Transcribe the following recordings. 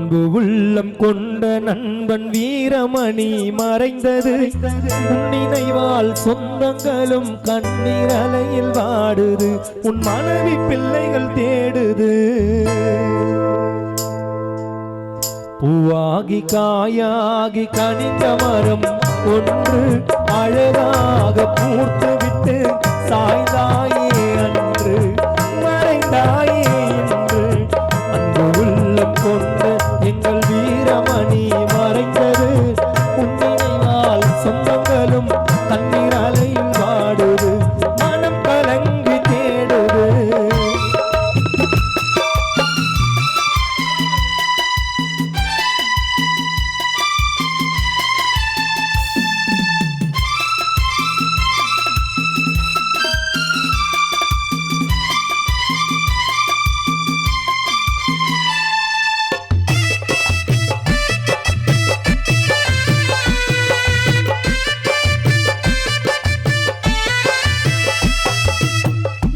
அன்பு உள்ளம் கொண்ட நண்பன் வீரமணி மறைந்தது. உன் நினைவால் சொந்தங்களும் கண்ணீர் அலையில் வாடுது. உன் மனைவி பிள்ளைகள் தேடுது. பூவாகி காயாகி கனிந்த மரம் ஒன்று அழகாக பூர்த்து விட்டு சாய்ந்தாயே அன்று மறைந்தாயே என்று. அன்பு உள்ளம் கொண்ட எங்கள் வீரமணி மறைந்தது. உன் நினைவால் சொந்தங்களும் கண்ணீர் அலையில் வாடுது. மனம் கலங்கி தேடுது.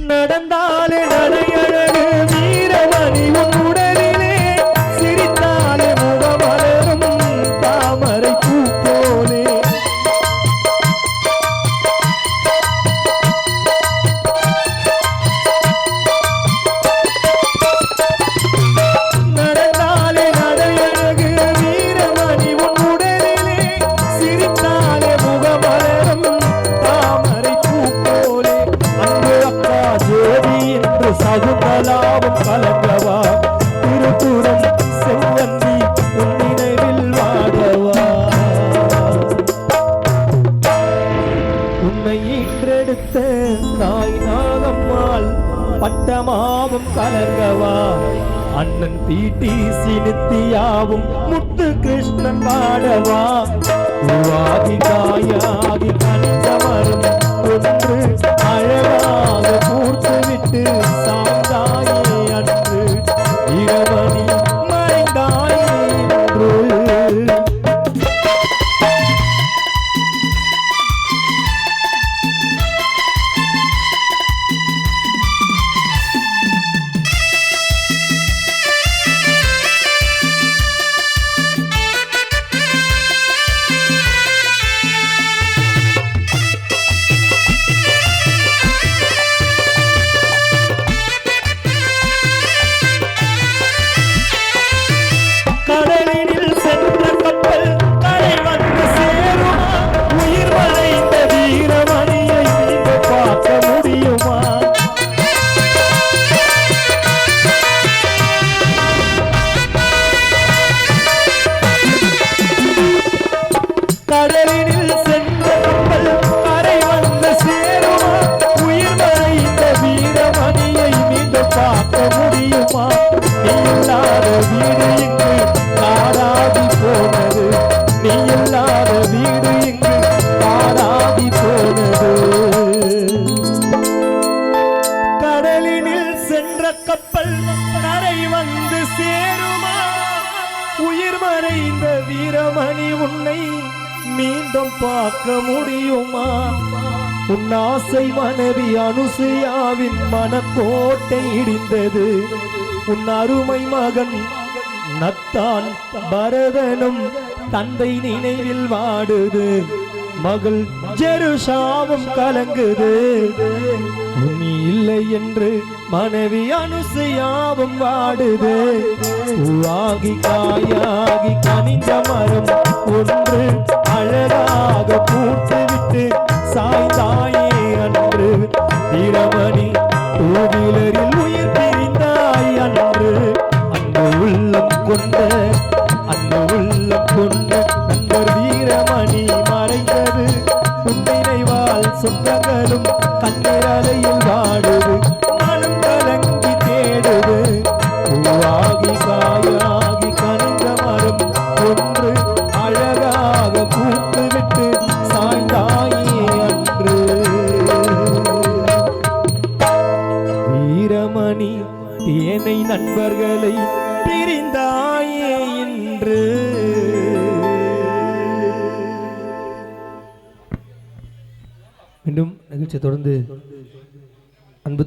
நடந்தாலே நடையழகு வீரமணி உன் உடலிலே. சிரித்தாலே முகமலரும் தாமரை பூ போலே. நடந்தாலே நடையழகு வீரமணி உன் உடலிலே. சிரித்தாலே முகமலரும் தாமரை பூ போலே. அன்பு அக்கா ஜோதி என்று சகுந்தலாவும் கலங்கவா. திருப்புறம் செவ்வந்தி உன் நினைவில் வாடவா. உன்னை ஈன்றெடுத்த தாய் நாகம்மாள் பட்டமாவும் கலங்கவா. அண்ணன் தீட்டி சினித்தியாவும் முத்து கிருஷ்ணன் வாடவா. பூவாகி காயாகி கனிந்த மரம் ஒன்று அழகாக பூர்த்து விட்டு சாய்ந்தாயே அன்று இரவணி மறைந்தாயே என்று. கடலினில் சென்ற கப்பல் கரை வந்து சேருமா. உயிர் மறைந்த வீரமணியை நீங்க பார்க்க முடியுமா. கடலினில் சென்ற கப்பல் கரை வந்து சேருமா. உயிர் மறைந்த வீரமணியை நீங்க பார்க்க முடியுமா. நீ இல்லாத வீடு இங்கு காராதி போனது. நீ இல்லாத வீடு இங்கு காராதி போனது. கடலினில் சென்ற கப்பல் கரை வந்து சேருமா. உயிர் மறைந்த வீரமணி உன்னை மீண்டும் பார்க்க முடியுமா. உன் ஆசை மனைவி அனுசுயாவின் மனக்கோட்டை இடிந்தது. உன் அருமை மகன் நத்தான் பரதனும் தந்தை நினைவில் வாடுது. மகள் ஜெருஷாவும் கலங்குது. நீ இல்லை என்று மனைவி அனுசுயாவும் வாடுது. பூவாகி காயாகி கனிந்த மரம் ஒன்று அழகாக பூத்து விட்டு சாய்ந்தாயே அன்று வீரமணி கோவிலரில் உயிர் பிரிந்தாய் அன்று. அன்பு உள்ளம் கொண்ட நண்பர் வீரமணி மறைந்தது. உன் நினைவால் சொந்தங்களும் கண்ணீர் அலையில் வாடுது. மனம் கலங்கி தேடுது. பூவாகி காயாகி கனிந்த மரம் ஒன்று அழகாக பூத்து விட்டு சாய்ந்தாயே அன்று வீரமணி. தேனை நண்பர்களை பிரிந்தாயே என்று. மீண்டும் நிகழ்ச்சியை தொடர்ந்து அன்பு